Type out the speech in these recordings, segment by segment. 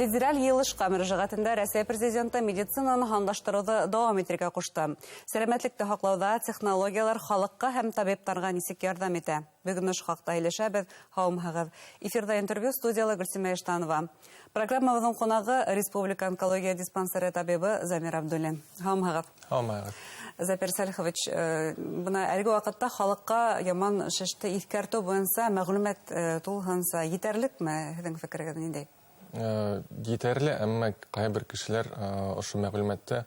Федераль йылышка мөрәҗәгатендә Россия президенты медицинаны һанлаштыруды дәвам итәргә кушты. Сәламәтлекне һаклауда технологиялар халыкка һәм табибларга ничек ярдәм итә? Бүген ул хакта һөйләшәбез. Һаумыгыз. Эфирда интервью студияла Гөлсемә Иштанова. Программабызның кунагы Республика онкология диспансеры табибы Замир Абдуллин. Һаумыгыз. Һаумыгыз. Запир Салихович, бuna әлеге вакытта халыкка яман шеште искәртү буенча мәгълүмат тулганса җитәрлекме? Һезнең фикергез нинди? Җитәрле, әмма кайбер кешеләр ошо мәгълүматты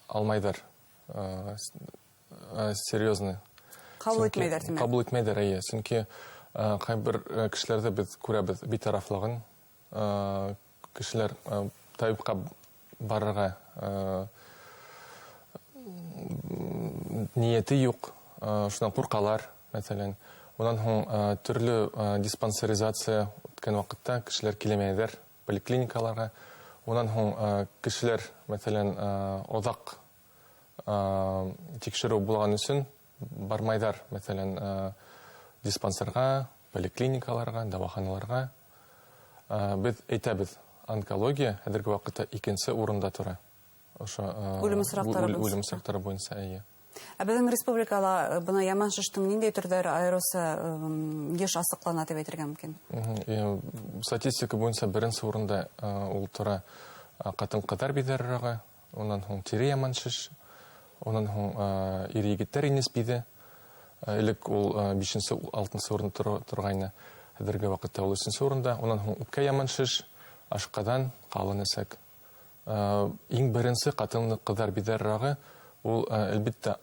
алмайдар. Серьезно. Кабул итмәйдәр. Кабул итмәйдәр, әйе. Чөнки кайбер кешеләрдә без күрәбез битарафлыгын. Кешеләр табибка барырга нияте юк, шуннан куркалар, мәсәлән. Унан һуң төрле диспансеризация үткән вакытта кешеләр килмәйдер поликлиникаларга. Унан һуң кешеләр, мәсәлән, озак тикшерү булган өчен бармайдар, мәсәлән, диспансерга, поликлиникаларга, дәваханаларга. Без әйтәбез, онкология хәзерге вакытта икенче урында тора. Үлем сорактары буенча, әйе. Безнең республикала буна яман шештең нинди төрдәре аэросы еш асыклана дип әйтергә мөмкин. Статистика буенча беренче урында ул тора катын-кызлар бизәррәге, оннан һуң тире яман шеш, оннан һуң ир-егетләр инес биде. Элек ул 5-нче, 6-нчы урында торгайны. Хәзерге вакытта ул 3-нче урында, оннан һуң үпкә яман шеш, ашкадан калын эсәк. Иң беренче катын-кызлар бизәррәге ул әлбәттә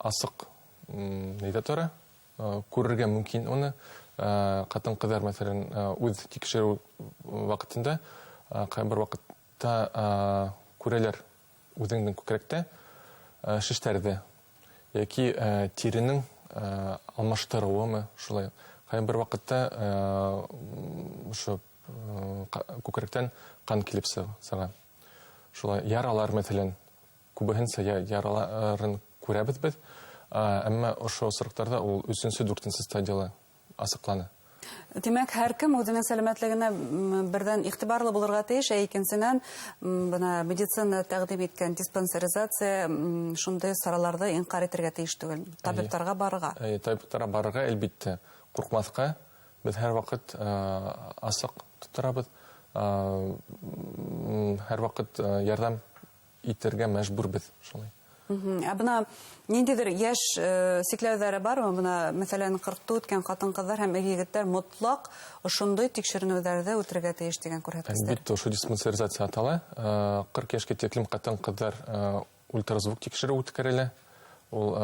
асык нидә тора, күрергә мөмкин уны. Катын-кызлар, мәсәлән, үз тикшерү вакытында кайбер вакытта күрәләр үзеңнең күкрәктә шештәрдә яки тиренең алмаштыруымы, шулай. Кайбер вакытта шу күкрәктән кан килеп сыга. Шулай яралар, мәсәлән, күбеһенчә яраларын күрәбез без, әмма ошо сырыктарда ул 3-нче, 4-нче стадиялы асыклана. Димәк, һәркем үзенең сәламәтлегенә бердән игътибарлы булырга тиеш, икенчедән буна медицина тәкъдим иткән диспансеризация шундый сараларда инкар итәргә тиеш түгел. Табибларга барырга. Табибларга барырга, әлбәттә, куркмаска. Без һәр вакыт асык тутырабыз. Һәр вакыт ярдәм итәргә мәҗбүрбез, шулай. Буна ниндидер яшь сикләүләре бармы? Буна, мәсәлән, 40 үткән катын-кызлар һәм ир-егетләр мотлак ошондый тикшеренүләрдә үтәргә тиеш дигән күрһәткечләр. Әлбәттә, ошо диспансеризация атала. 40 яшькә тиклем катын-кызлар ультразвук тикшерү үткәрелә. Ул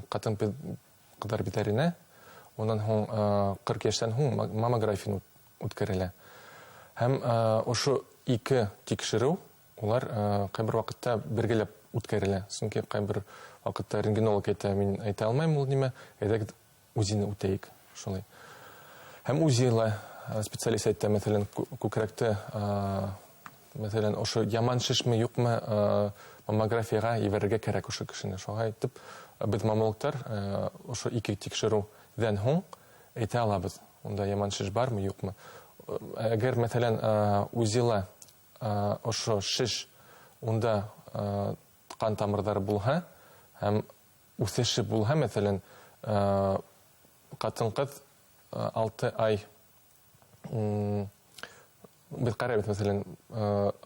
катын-кызлар битәренә. Оннан һуң 40 яшьтән һуң маммография үткәрелә. Һәм ошо ике тикшерү улар кайбер вакытта бергәләп үткәрелә. Чөнки кайбер вакытта рентгенолог әйтә, мин әйтә алмыйм, ул нимә, әйдәгез УЗИне үтәйек, шулай. Һәм УЗИла специалист әйтә, мәсәлән, күкрәктә, мәсәлән, ошо яман шешме юкмы, маммографияга ибәрергә кирәк ошо кешене. Шуңа әйтеп, без маммологтар ошо ике тикшерүдән һуң әйтә алабыз. Унда яман шеш бармы, юкмы. Әгәр, мәсәлән, УЗИла ошо шеш унда кан тамырлары булһа һәм үсеше булһа, мәсәлән, катын-кыз 6 ай без карабыз, мәсәлән,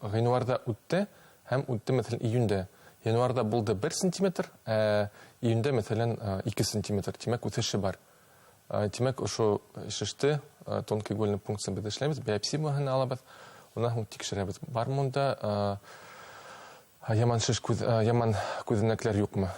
гыйнварда үтте һәм үтте, мәсәлән, июньдә. Январда булды 1 сантиметр, июньдә, мәсәлән, 2 сантиметр. Тимәк, үсеше бар. Тимәк, ошо шеште тонкий игольный пункцияны без эшләбез, биопсия булһын алабыз. Унан һуң тикшерәбез. Бар монда яман шеш яман күзәнәкләр юкмы?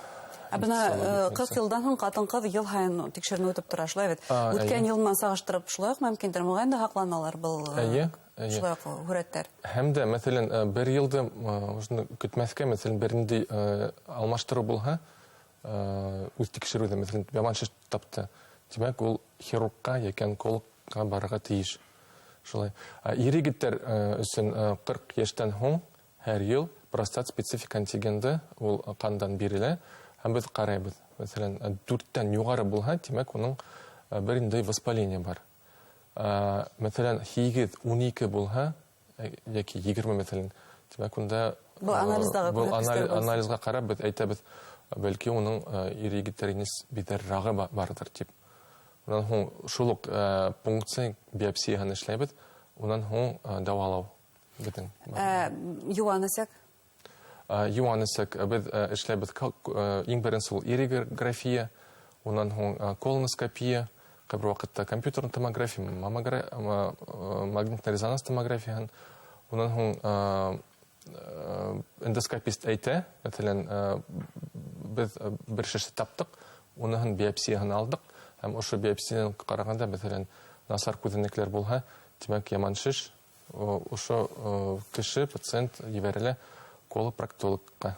Буна 40 елдан һуң катын-кыз ел һайын тикшеренү үтеп тора, шулай бит. Үткән ел белән сагыштырып, шулай ук мөмкиндер, мөгаен дә хакланалар был. Шулай ук хүрәттәр. Һәм дә, мәсәлән, бер елда ошны көтмәскә, мәсәлән, бернинди алмаштыру булһа, үз тикшерүдә, мәсәлән, яман шеш тапты. Димәк, ул хирургка яки онкологка барырга тиеш. Шулай. Ир-егетләр өчен 40 яшьтән һуң һәр ел простат специфик антигенды ул кандан бирелә. Һәм без карайбыз. Мәсәлән, 4-тән югары булһа, димәк, уның бернинди воспаление бар. Мәсәлән, 8-12 булһа, яки 20 мәсәлән, демәк унда Бұл анализга карап без әйтәбез, бәлки уның иригитеринис битәррагы бардыр дип. Унан һуң шул ук пункция биопсияны эшләбез, унан һуң дәвалау битен. Юанысак? Юанысак без эшләбез иң беренче ул ириграфия, унан һуң колоноскопия, кабер вакытта компьютерный томография, магнитный резонанс томография, унан һуң эндоскопист әйтә, мәсәлән, без бер шешә таптык, уның биопсияны алдык, һәм ошо биопсияны караганда, мәсәлән, насар күзәнәкләр булһа, демәк, яман шеш, ошо кеше, пациент ебәрелә колопроктологка.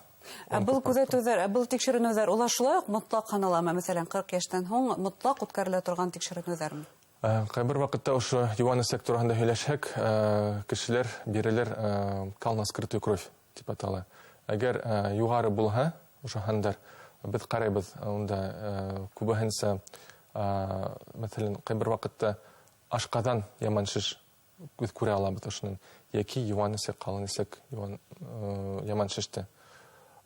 Был күзәтүләр, был тикшеренүләр, улар шулай ук мотлак каналамы, мәсәлән, 40 яшьтән һуң мотлак үткәрелә торган тикшеренүләрме? Кайбер вакытта ошо юаны секторында һөйләшәк, кешеләр бирелер кал скрытую кровь дип атала. Әгәр югары булһа, ошо хандар без карайбыз, унда күбәһенсә, мәсәлән, кайбер вакытта ашкадан яман шиш күз күрә алабыз ошның, яки юаны сек калын сек яман шиште.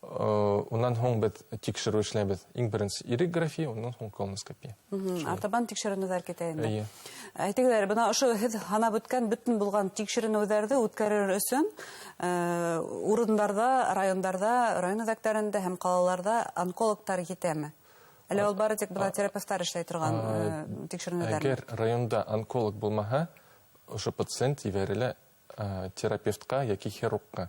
Унан һуң без тикшерү эшләбез. Иң беренче ириграфия, унан һуң колоноскопия. Артабан тикшеренүләр китә инде. Әйтегез, бына ошо һез ханап үткән бүтән булган тикшеренүләрне үткәрер өчен урыннарда, районнарда, район үзәкләрендә һәм калаларда онкологтар җитәме? Әле ул бары тик бына терапевтлар эшләй торган тикшеренүләр. Әгәр районда онколог булмаһа, ошо пациент ибәрелә терапевтка яки хирургка.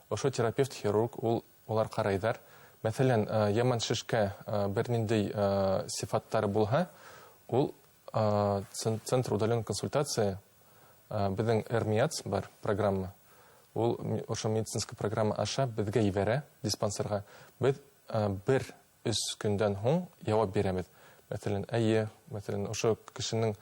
Ошо терапевт-хирург улар карайдар. Мәсәлән, яман шишкә берниндәй сифаттары булһа, ул центр удаленной консультации, безнең РМИАЦ бар программа. Ул ошо медицинская программа аша безгә ибәрә диспансерга. Без бер үз көндән һуң җавап бирәбез. Мәсәлән, ошо кешенең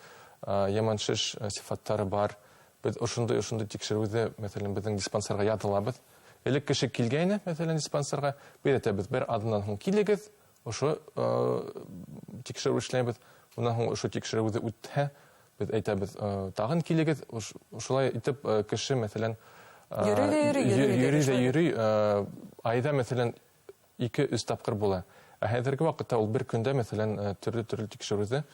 яман шиш сифаттары бар. Без ошондый тикшерүдә, мәсәлән, безнең диспансерга ятылабыз. Элек кеше килгәйне, мәсәлән, диспансерга, бер бер адынан һуң килегез, ошо тикшерү эшләбез. Унан һуң ошо тикшерүдә үтһә, без әйтәбез, тагын килегез, ошолай итеп кеше, мәсәлән, йөри, айда, мәсәлән, 2-3 тапкыр була. Хәзерге вакытта ул бер көндә, мәсәлән, төрле тикшерүдә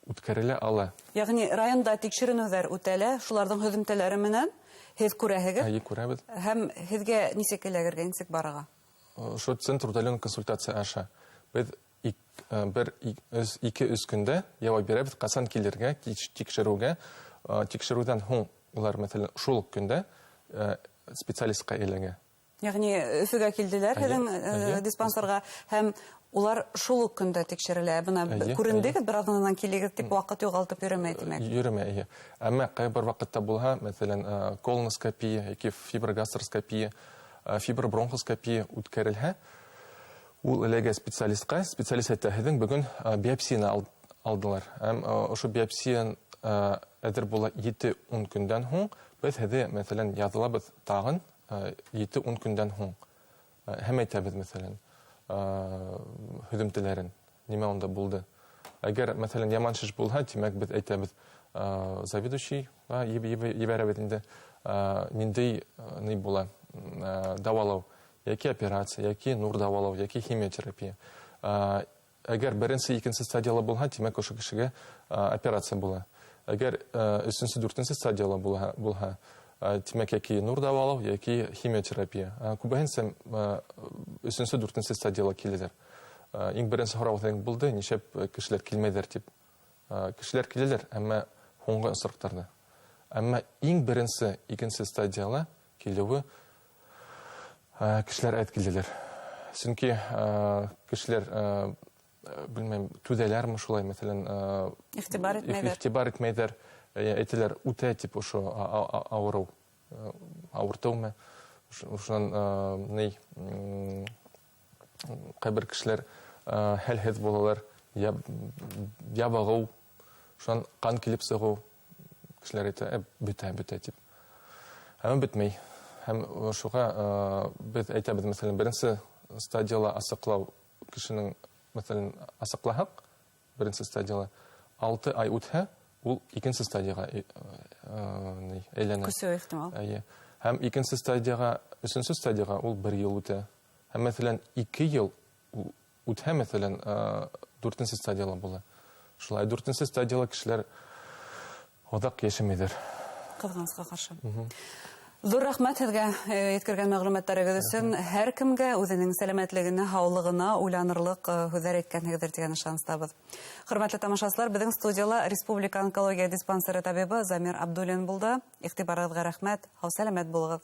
үткәрелә ала. Ягъни районда тикшеренүләр үтәлә, шуларның һөҙөмтәләре менән һез күрәһегез. Күрәбез. Һәм һезгә нисек эләгергә, нисек барырга? Ошо центр удаленной консультация аша. Без 2-3 көндә җавап бирәбез, касан килергә, тикшерүгә. Тикшерүдән һуң улар, мәсәлән, шул көндә специалистка эләгә. Ягъни Өфөгә килделәр, һеҙҙең диспансерга, һәм улар шул ук көндә тикшерелә. Бына күрендегеҙ, бер аҙнанан килегеҙ дип ваҡыт юғалтып йөрөмәй, тимәк. Йөрөмәй. Әммә ҡайбер ваҡытта булһа, мәсәлән, колоноскопия, яки фиброгастроскопия, фибробронхоскопия үткәрелһә, ул эләгә специалистка, специалист әйтә, һеҙҙең бөгөн биопсияны алдылар. Һәм ошо биопсия әҙер була 7-10 көндән һуң, без һеҙҙе, мәсәлән, яҙылабыҙ тағын 7-10 көндән һуң. Һәм әйтәбеҙ, мәсәлән, һөҙөмтәләрен, нимә унда булды. Әгәр, мәсәлән, яман шиш булһа, тимәк, без әйтәбеҙ, заведующий ебәрәбеҙ инде, ниндәй ни була, дауалау, яки операция, яки нур дауалау, яки химиотерапия. Әгәр беренсе, икенсе стадиялы булһа, тимәк, ошо кешегә операция була. Әгәр 3-4 стадиялы булһа, тимәк, яки нур дауалау, яки химиотерапия. Күбәһенсә 3-4 стадиялы киләләр. Иң беренсе һорау булды, нишәп кешеләр килмәйҙәр дип. Кешеләр киләләр, әммә һуңғы осраҡтарҙа. Әммә иң беренсе, икенсе стадиялы килеүе кешеләр әйт киләләр. Сөнки кешеләр, белмәйм, түҙәләрме шулай, мәсәлән, иғтибар итмәйҙәр. Әйтәләр, үтә тип ошо ауырыу, ауыртыумы. Ошонан ҡайбер кешеләр хәлһеҙ булалар, ябағыу, ошонан ҡан килеп сығыу. Кешеләр әйтә, бөтә тип. Һәм бөтмәй. Һәм шуға без әйтәбез, мәсәлән, беренсе стадияла асыҡлау кешенең, мәсәлән, асыҡлаһаҡ, беренсе стадияла 6 ай үтһә, ул икенче стадияга әйләнә. Күсеү ихтимал. Һәм икенче стадияга, өченче стадияга ул 1 ел үтә. Һәм мәсәлән 2 ел үтә, мәсәлән 4нче стадияла була. Шулай 4нче стадияла кешеләр одак яшәмәйдер. Кызганычка каршы. Зур рәхмәт һеҙгә еткергән мәгълүматтарыгыз өсөн. Һәр кемгә үзенең сәламәтлегенә, һаулыгына уйланырлык һүзләр әйткәнегездер дигән ышаныстабыз. Хөрмәтле тамашачылар, безнең студияла Республика онкология диспансеры табибы Замир Абдуллин булды. Игътибарыгызга рәхмәт. Һау сәламәт булыгыз.